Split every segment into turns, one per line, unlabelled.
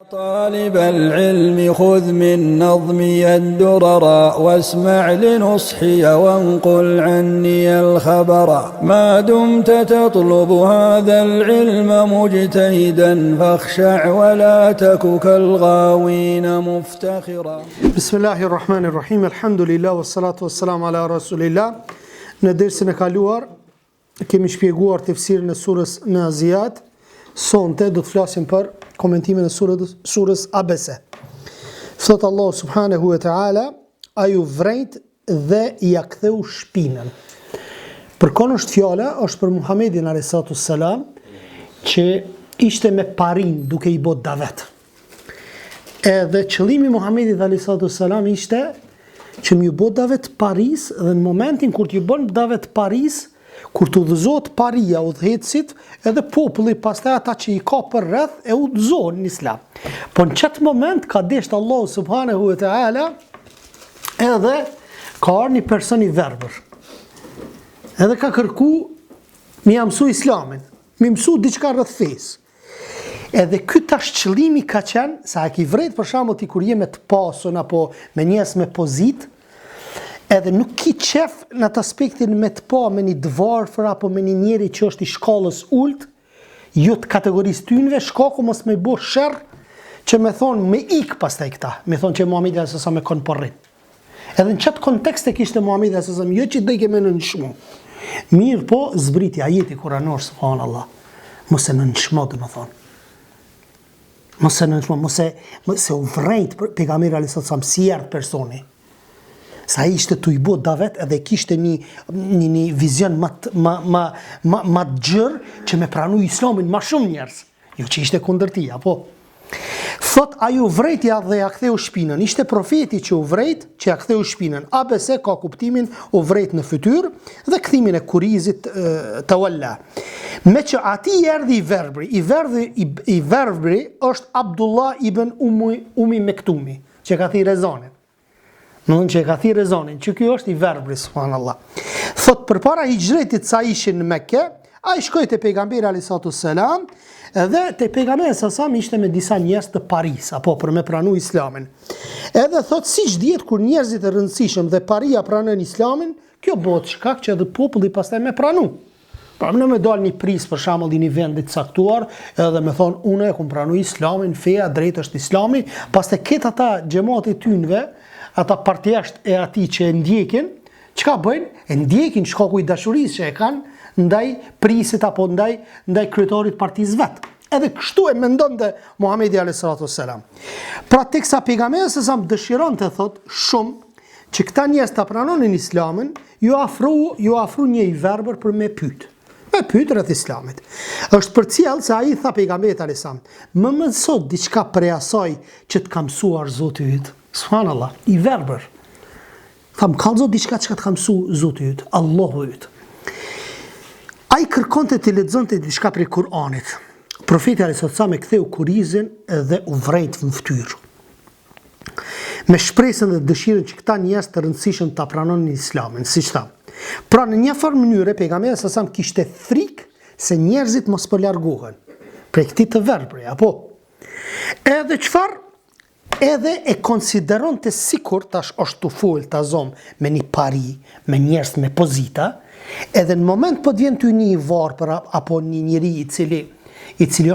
طالب العلم خذ من نظمي الدرر واسمع لنصحي وانقل عني الخبر ما دمت تطلب هذا العلم مجتهدا فاخشع ولا تك كالغاوين مفتخرا.
بسم الله الرحمن الرحيم الحمد لله والصلاة والسلام على رسول الله. Në dersën e kaluar kemi shpjeguar tefsirin e surës Naziat. Sonte do të flasim për komentimin e surës Abese. Thot Allah subhanahu wa ta'ala, a ju vrejt dhe ja ktheu shpinën. Përkon është fjala, është për Muhamedin a.s. që ishte me parin duke i bot davet. Edhe qëllimi Muhamedit a.s. ishte që më ju bot davet paris, dhe në momentin kur t'ju bën davet paris, kur të udhëzohet paria udhëhecit, edhe populli pastaj ata që i ka për rreth e udhëzohen në Islam. Po në çat moment ka desht Allah subhanahu wa ta'ala, edhe ka ardhur një person i verbër. Edhe ka kërku mi mësu Islamin, mi mësu diçka rreth fesë. Edhe ky tash qëllimi ka qenë sa e ki vrejt për shembull ti kur je me të pasun apo me njerëz me pozitë, edhe nuk ki qef në atë aspektin me të pa me një dvarfër apo me një njeri që është i shkallës ult, jo të kategorisë tynve, shkaku mos me bo shërë që me thonë me ik pastaj këta, me thonë që Muhamedi a.s. me konë përrin. Edhe në qatë kontekst e kishte Muhamedi a.s. jo që dhe i keme në nëshmu. Mirë po, zbriti ajeti kuranor, subhanallah, mos e në nëshmo dhe me thonë. Mos e në nëshmo, mos e u vrejt pejgamberi a.s. si erdh personi. Sa ishte të i bo davet edhe kishte një vizion ma të gjërë që me pranu Islamin ma shumë njerës. Jo që ishte kundër tij, apo. Thot, a ju vrejtja dhe ja ktheu shpinën. Ishte profeti që u vrejt, që ja ktheu shpinën. Abese ka kuptimin u vrejt në fytyr dhe kthimin e kurizit të walla. Me që ati i erdhi i verbri. I verbri është Abdullah ibn Umi Mektumi, që ka thi rezonin. Në që e ka thi rezonin, që kjo është i verbri, subhanallah. Thot, për para hijretit sa ishin në Mekke, a i shkoj të pejgamberi a.s. Dhe të pejgamberi a.s. ishte me disa njerëz të Paris, apo për me pranu Islamin. Edhe thot, si që djetë kur njerëzit e rëndësishëm dhe paria pranën Islamin, kjo bëhet shkak që edhe populli pastaj me pranu. Pra në me dal një pris për shembull i një vendit caktuar, edhe me thonë, unë e kum pranu Islamin, feja drejt është Islami, pastaj ket ata xhamati tynve, ata partijasht e ati që e ndjekin, çka bëjnë? E ndjekin shkaku i dashurisë që e kanë ndaj prisit apo ndaj kryetarit partisë vet. Edhe kështu e mendonte Muhamedi a.s. Pra teksa pejgamberi s.a.s. dëshiron të thot shumë që këta njerëz ta pranonin Islamin, ju afru një i verbër për me pyet. Me pyet rreth Islamit. Është përcjell se ai tha pejgamberit a.s. Më mëso diçka prej asaj që të ka mësuar Zoti yt. Subhanallah, i verbër. Tham, kallëzo diçka që ka të ka mësu Zoti yt, Allahu yt. Ai kërkonte të lexonte diçka prej Kur'anit. Profeti a.s. me ktheu kurizin dhe u vrejt në fytyrë. Me shpresën dhe dëshirën që këta njerëz të rëndësishëm ta pranonin Islamin, siç tha. Pra në një farë mënyrë pejgamberi a.s. kishte frikë se njerëzit mos po largohen prej këtij të verbri, apo. Edhe çfarë? Edhe e konsideron të sikur tash është të fol të azom me një pari, me njerëz me pozita, edhe në moment po të vjen ty një i varpër apo një njeri i cili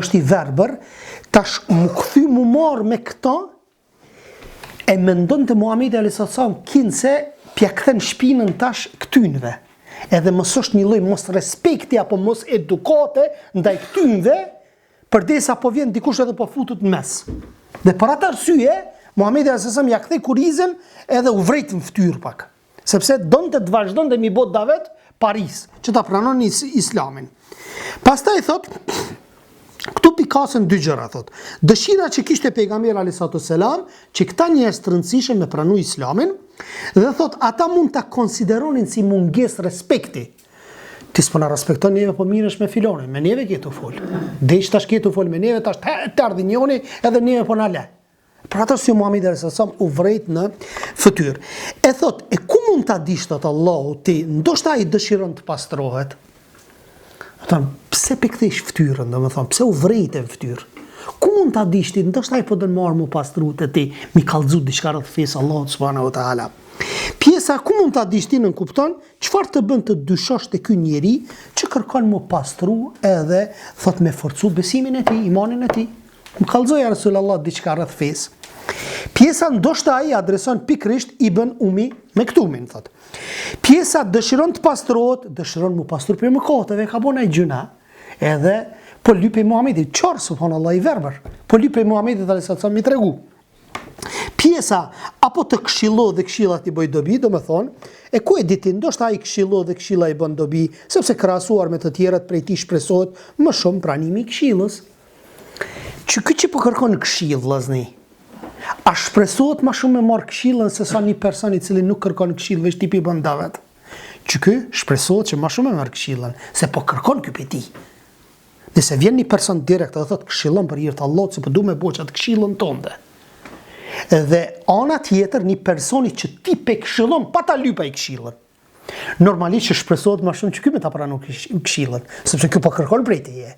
është i verbër, tash mu kthy mu marr me këto, e mendon të Muhamedi a.s. kinë se pja kthen shpinën tash këtynve. Edhe mos është një lloj mos respekti apo mos edukate ndaj këtynve, përdesa po vjen dikush edhe po futet në mes. Dhe për atë arsye, Muhamedi a.s. ja kthei kurizën edhe u vrejt në fytyrë pak. Sepse donte të vazhdonte mi bot davet Paris, që ta pranon Islamin. Pastaj thot, këtu pikasën dy gjëra thot. Dëshira që kishte pejgamberi a.s. që këta njerëz të rëndësishëm me pranu Islamin, dhe thot, ata mund ta konsideronin si mungesë respekti. Ti s'po na respekton neve, po mirësh me filonin, me neve ke të fol. Desh tash ke të fol me neve, tash të ardhi njoni edhe neve po na le. Për atë si Muhamedi a.s. u vrejt në fytyrë. E thot, e ku mund ta dish thot Allahu ti, ndoshta ai dëshiron të pastrohet. Thon, pse pe kthesh fytyrën, domethënë, pse u vrejt në fytyrë? Ku mund ta dish ti? Ndoshta ai po don marr mu pastru te ti, mi kallzu diçka rreth fesë Allahut subhanahu wa taala. Pjesa ku mund ta dish ti nën kupton çfarë të bën të dyshosh te ky njeri që kërkon mu pastru edhe thot me forcu besimin e tij, imanin e tij. Më kallzoi Rasulullah diçka rreth fesë. Pjesa ndoshta ai adreson pikrisht Ibn Umi Mektumin thot. Pjesa dëshiron të pastrohet, dëshiron mu pastru për mëkateve, ka bën ai gjuna. Edhe po lypej Muhamedit, çor subhanallahu i verbër. Po lypej Muhamedit sallallahu mi tregu. Pjesa apo të këshillo dhe këshilla ti bëj dobi, domethënë, e ku e ditin, ndoshta ai këshillo dhe këshilla i bën dobi, sepse krahasuar me të tjerët prej tij shpresohet më shumë pranimi i këshillës. Që po kërkon këshill vllazni. A shpresohet më shumë me marr këshillën se sa një person i cili nuk kërkon këshill, veç tipi bën davet. Ky shpresohet që më shumë me marr këshillën, se po kërkon ky peti. Nëse vjen një person direkt dhe thot këshillon për hir të Allahut se po du me boç atë këshillën tënde. Dhe ana tjetër një personi që ti pe këshillon pa ta lypaj këshillën. Normalisht që shpresohet më shumë që ky me ta pranon këshillën, sepse ky po kërkon prej teje.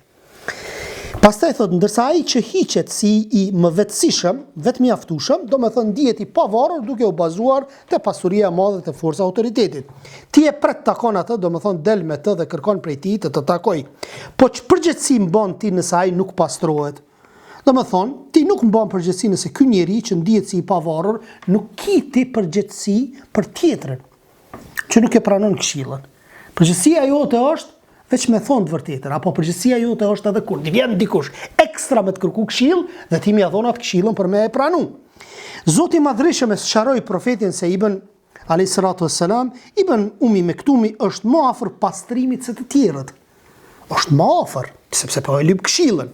Pastaj thot ndërsa ai që hiqet si i mëvetësishëm, vetëmjaftueshëm, domethënë dihet i pavarur duke u bazuar te pasuria e madhe te forca autoritetit. Ti e pret takon atë, domethënë del me të dhe kërkon prej tij të takoj. Po ç'përgjegjësi mban ti nëse ai nuk pastrohet? Domethënë, ti nuk mban përgjegjësi nëse ky njeri që ndihet si i pavarur nuk kiti përgjegjësi për tjetrën, që nuk e pranon këshillën. Përgjegjësia jote është veç me thonë të vërtetën, apo përgjegjësia jote është edhe kur vjen dikush ekstra me të kërku këshill dhe ti mja dhon atë këshillën për me e pranu. Zoti i Madhreshëm e sqaroi profetin se Ibn alayhis salatu wassalam, Ibn Umi Mektumi është më afër pastrimit se të tjerët. Është më afër, sepse po e lyp këshillën.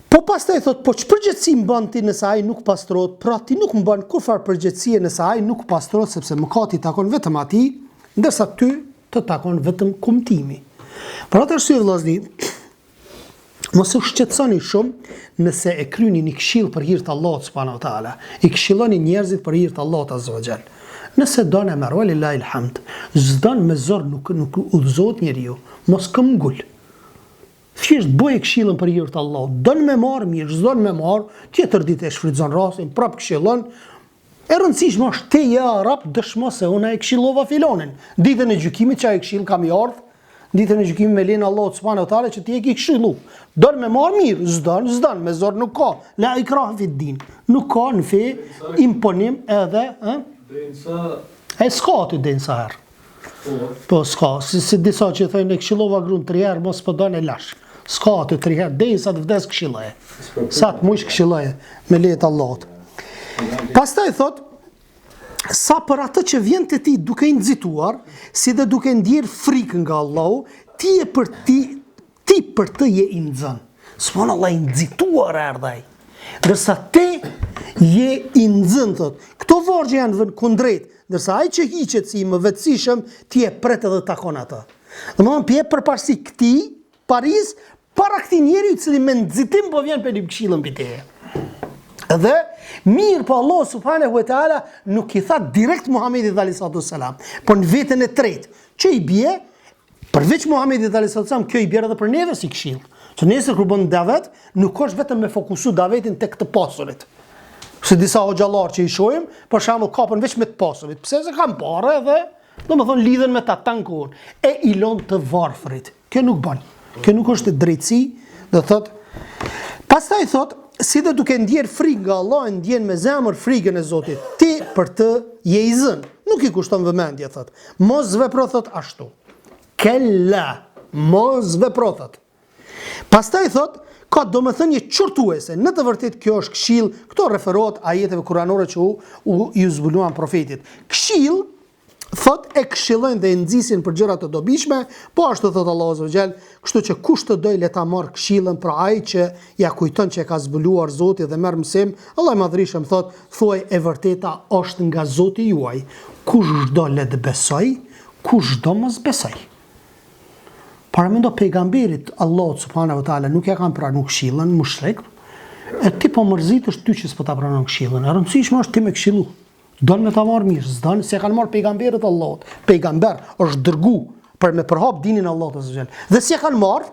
Po pastaj thot, po ç'përgjegjësi mban ti nëse ai nuk pastrohet? Pra ti nuk mban kurfar përgjegjësie nëse ai nuk pastrohet, sepse mëkati takon vetëm atij, ndërsa ty të takon vetëm kumtimi. Për atë arsye vëllazni, mos u shqetësoni shumë nëse e kryeni një këshill për hir të Allahut subhanahu wa taala. I këshilloni njerëzit për hir të Allahut azza wa xal. Nëse don e merr lillahi alhamd, s'don me zor nuk udhëzohet njeriu, mos këmbgul. Thjesht bëj këshillën për hir të Allahut. Don me marr mirë, s'don me marr, tjetër ditë e shfrytëzon rastin, prap këshillon. E rëndësishme është te ja rap dëshmo se unë e këshillova filonin. Ditën e gjykimit që ai këshill kam i ardh, ditën e gjykimit me lenin Allahut subhanahu wa taala që ti e ke këshillu. Don me marr mirë, s'don, me zor nuk ka. La ikrah fi din. Nuk ka në fe imponim edhe, e s'ka ti den sa herë. Po s'ka, si disa që thënë e këshillova gruan 3 herë, mos po don e lash. S'ka ti 3 herë, derisa të vdes këshilloje. Sa të mush këshilloje me lejet Allahut. Pastaj thot, sa për atë që vjen të ti duke i nxituar, si dhe duke ndjerë frikë nga Allahu, ti për të je i nxën. Subhanallah, i nxituar erdhaj. Dërsa te je i nxën, thot. Këto vargje janë vënë kundrejt, dërsa ai që hiqet si i mëvetësishëm, ti e pret edhe takon atë. Domethënë pje përparësi këtij Paris para këtij njeriu i cili me nxitim po vjen për këshillën mbi teje. Dhe mirë po Allah subhanahu wa taala nuk i tha direkt Muhamedit alayhis salam, por në veten e tretë, që i bie përveç Muhamedit alayhis salam, kjo i bie edhe për neve si këshill. Që nesër kur bën davet, nuk është vetëm me fokusu davetin tek të pasurit. Se disa hoxhallar që i shohim, për shembull kapën veç me të pasurit. Pse se kanë parë edhe, domethënë lidhen me ta tankun e i lën të varfrit. Kjo nuk bën. Kjo nuk është drejtësi, do thot. Pastaj thot, si dhe duke ndjerë frikë nga Allah, ndjen me zemër frikën e Zotit. Ti për të je i zën. Nuk i kushton vëmendje, thot. Mos vepro, thot, ashtu. Kella, mos vepro, thot. Pastaj thot, ka domethënie çortuese. Në të vërtetë kjo është këshill, këto referohet ajeteve kuranore që ju zbuluan profetit. Këshill, thot, e këshillojnë dhe e nxisin për gjëra të dobishme, po ashtu thot Allahu azza wa xal, kështu që kush të doj le ta marr këshillën për ai që ja kujton që e ka zbuluar Zoti dhe merr mësim. Allah i Madhreshëm thot, thuaj e vërteta është nga Zoti juaj. Kush do le të besoj, kush do mos besoj. Para mendo pejgamberit Allahu subhanahu wa taala nuk ja kanë pranuar këshillën mushrik, e ti po mërzitesh ty që s'po ta pranon këshillën. E rëndësishme është ti me këshillu. Don me ta marr mirë, s'don se kanë marr pejgamberët Allahut. Pejgamber është dërgu për me përhap dinin Allahut azza xal. Dhe si e kanë marr,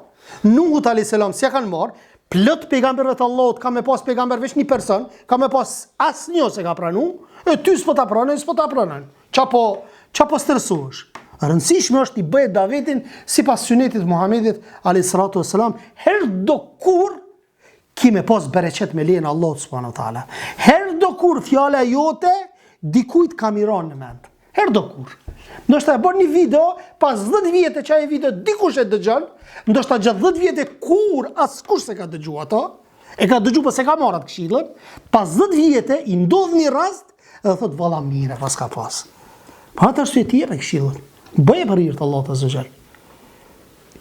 Nuhut alayhis salam si e kanë marr, plot pejgamberëve të Allahut, ka me pas pejgamber veç një person, ka me pas asnjë se ka pranu, e ty s'po ta pranoj, s'po ta pranoj. Çapo stresohesh. Rëndësishme është i bëhet davetin sipas sunetit Muhamedit alayhi salatu wassalam, her do kur ki me pas bereqet me lejen Allahut subhanahu wa taala. Her do kur fjala jote dikujt ka miron në mend. Her do kur. Ndoshta e bën një video, pas 10 vjetë që ai video dikush e dëgjon, ndoshta gjatë 10 vjetë kur askush se ka dëgjuar ato, e ka dëgjuar pas e ka marrë atë këshillën, pas 10 vjetë i ndodh një rast dhe thot valla mire pas ka pas. Pa atë është tjetër këshillën. Bëje për hir të Allahut azza xal.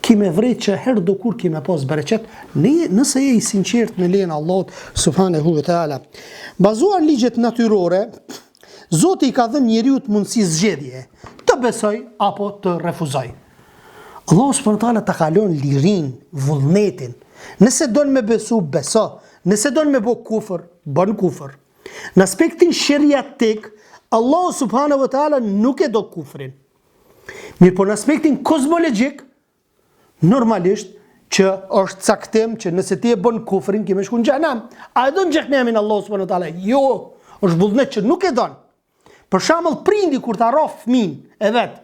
Ki me vret që her do kur ki me pas bereqet, nëse je i sinqert me lejen e Allahut subhanahu wa taala. Bazuar ligjet natyrore, Zoti i ka dhënë njeriu të mundësi zgjedhje, të besoj apo të refuzoj. Allahu subhanahu wa taala ta kalon lirin, vullnetin. Nëse don me besu, beso. Nëse don me bë kufër, bën kufër. Në aspektin sheriatik, Allahu subhanahu wa taala nuk e do kufrin. Mirë, po në aspektin kozmologjik, normalisht që është caktim që nëse ti e bën kufrin, ki me shku në xhenem. A e don xhenemin Allahu subhanahu wa taala? Jo, është vullnet që nuk e don. Për shembull, prindi kur ta rrah fëmin e vet,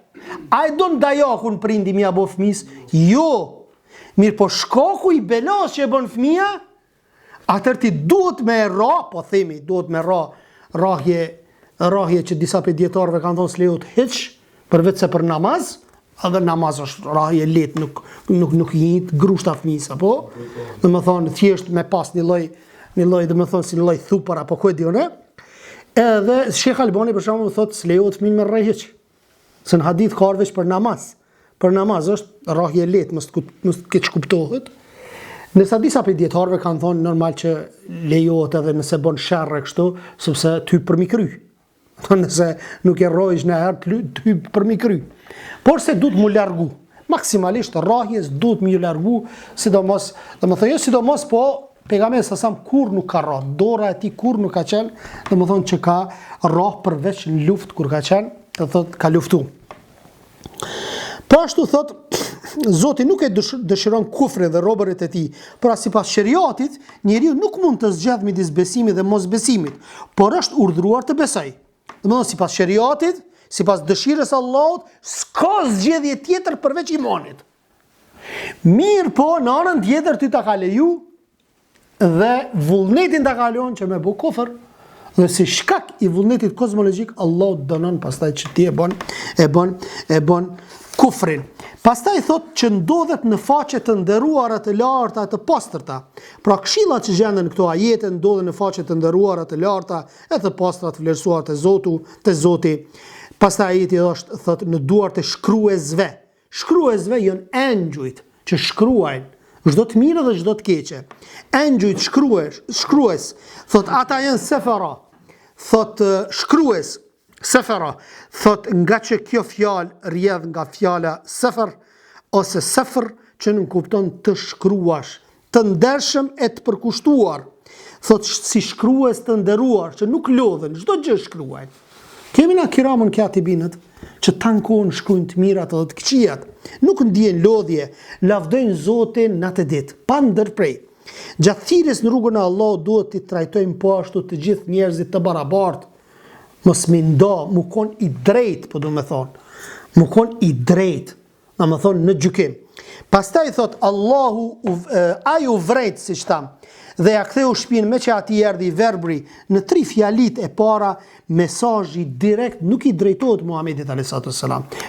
a e don dajakun prindi mja bo fëmis? Jo. Mirë, po shkaku i belas që e bën fëmia, atër ti duhet me rrah, po themi, duhet me rrahje që disa për djetarëve kanë thonë s'lejohet hiç, përveç se për namaz, edhe namaz është rrahje lehtë, nuk jit grushta fëmis, apo? Dhe më thonë, thjesht me pas një lloj, dhe më thonë si një lloj thupar, apo ku e dione. Edhe Shekh Albani për shembull thotë s'lejohet fëmin me rrahje hiç. Se në hadith ka veç për namaz. Për namaz është rrahje lehtë, mos keq kuptohet. Nësa disa për djetarëve kanë thonë normal që lejohet edhe nëse bën sherrë kështu, sepse ty për mi kry. Nëse nuk e rrojsh në herë, ty për mi kry. Por se duhet mu largu. Maksimalisht rrahjes duhet mu largu, sidomos, dhe më thënë jo sidomos, po pejgamberi sasam kur nuk ka rrah, dora e tij kur nuk ka qenë, dhe më thonë që ka rrah përveç në luftë kur ka qenë, dhe thotë ka luftu. Po ashtu thotë, Zoti nuk e dëshiron kufrin dhe robërit e tij, por sipas sheriatit, njeriu nuk mund të zgjedh midis besimit dhe mosbesimit, por është urdhëruar të besojë. Domethënë sipas sheriatit, sipas dëshirës së Allahut, s'ka zgjedhje tjetër përveç imanit. Mirë po, në anën tjetër ty ta ka leju dhe vullnetin ta kalon që me bë kufër, dhe si shkak i vullnetit kozmologjik, Allahu dënon pastaj që ti e bën kufrin. Pastaj thot që ndodhet në faqe të nderuara të larta të pastërta. Pra këshillat që gjenden këto ajete ndodhen në faqe të nderuara të larta e të pastra të vlerësuar te Zoti. Pastaj ajeti është thot në duart e shkruesve. Shkruesve janë engjujt që shkruajnë çdo të mirë dhe çdo të keqe. Engjujt shkrues, thot ata janë sefara. Thot shkrues sefera, thot nga që kjo fjalë rrjedh nga fjala sefer, ose sefer që nuk kupton të shkruash, të ndershëm e të përkushtuar. Thot si shkrues të nderuar, që nuk lodhen, çdo gjë shkruajnë. Kemi na kiramën katibinët, që tankon shkruajnë të mirat edhe të këqijat. Nuk ndjen lodhje, lavdojnë Zotin natë e ditë, pa ndërprej. Gjatë thirrjes në rrugën e Allahut duhet t'i trajtojmë po ashtu të gjithë njerëzit të barabartë. Mos më ndo, mu kon i drejt, po do me thonë. Mu kon i drejt, do me thonë në gjykim. Pastaj thot, Allahu ai u vrejt, si shtam, dhe ja ktheu shpinën me që ati erdhi verbri në 3 fjalit e para, mesazhi direkt nuk i drejtohet Muhamedit a.s.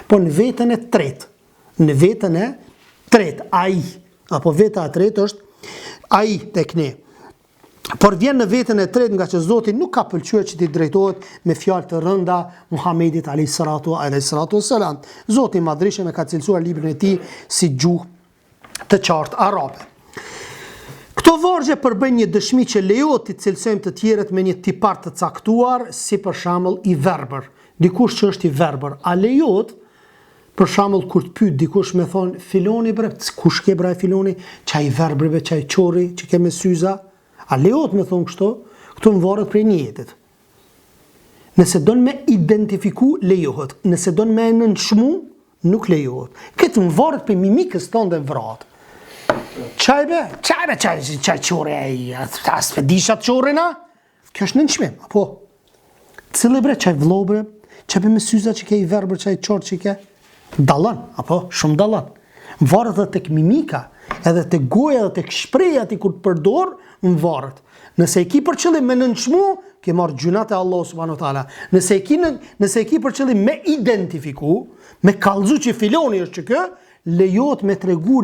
po në vetën e tretë. Në vetën e tretë, ai, apo veta e tretë është ai tek ne. Por vjen në vetën e tretë nga që Zoti nuk ka pëlqyer që t'i drejtohet me fjalë të rënda Muhamedit a.s. Zoti i Madhreshëm e ka cilësuar librin e tij si gjuhë të qartë arabe. Këto vargje përbëjnë një dëshmi që lejohet të cilësojmë të tjerët me një tipar të caktuar, si për shembull i verbër. Dikush që është i verbër, a lejohet për shembull kur të pyet dikush me thon filoni bre, kush ke bre filoni, çaj verbërve, çaj çori, që ke me syza? A lejohet me thonë kështu? Këtu më varet prej njetit. Nëse don me identifiku, lejohet. Nëse don me nënçmu, nuk lejohet. Këtë më varet prej mimikës tonë dhe vratë. Çaj çore ai, as pe disha çorena. Kjo është nënçmim, apo? Cili bre çaj vllobre, çaj me syza që ke i verbër çaj çor që ke dallon, apo? Shumë dallon. Varet edhe tek mimika, edhe tek goja edhe tek shpreha ti kur të përdor, varet. Nëse e ki për qëllim me nënçmu, ke marrë gjunat e Allah subhanahu wa taala. Nëse e ki për qëllim me identifiku, me kallëzu që filoni është që kë, lejohet me tregu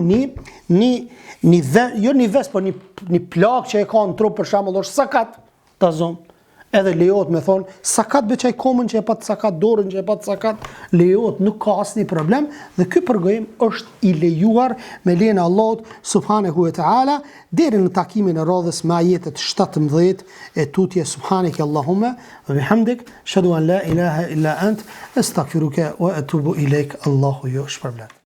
jo një ves, po një plak që e ka në trup, për shembull është sakat, ta zon. Edhe lejohet me thonë, sakat be qaj komën që e pat sakat, dorën që e pat sakat, lejohet, nuk ka asnjë problem, dhe ky përgojim është i lejuar me lejen e Allahut subhanahu wa taala, deri në takimin e radhës me ajetet 17 e tutje subhaneke Allahumma wa bihamdik, ashhadu an la ilaha illa ant, astaghfiruka wa atubu ilaik. Allahu ju shpërblet.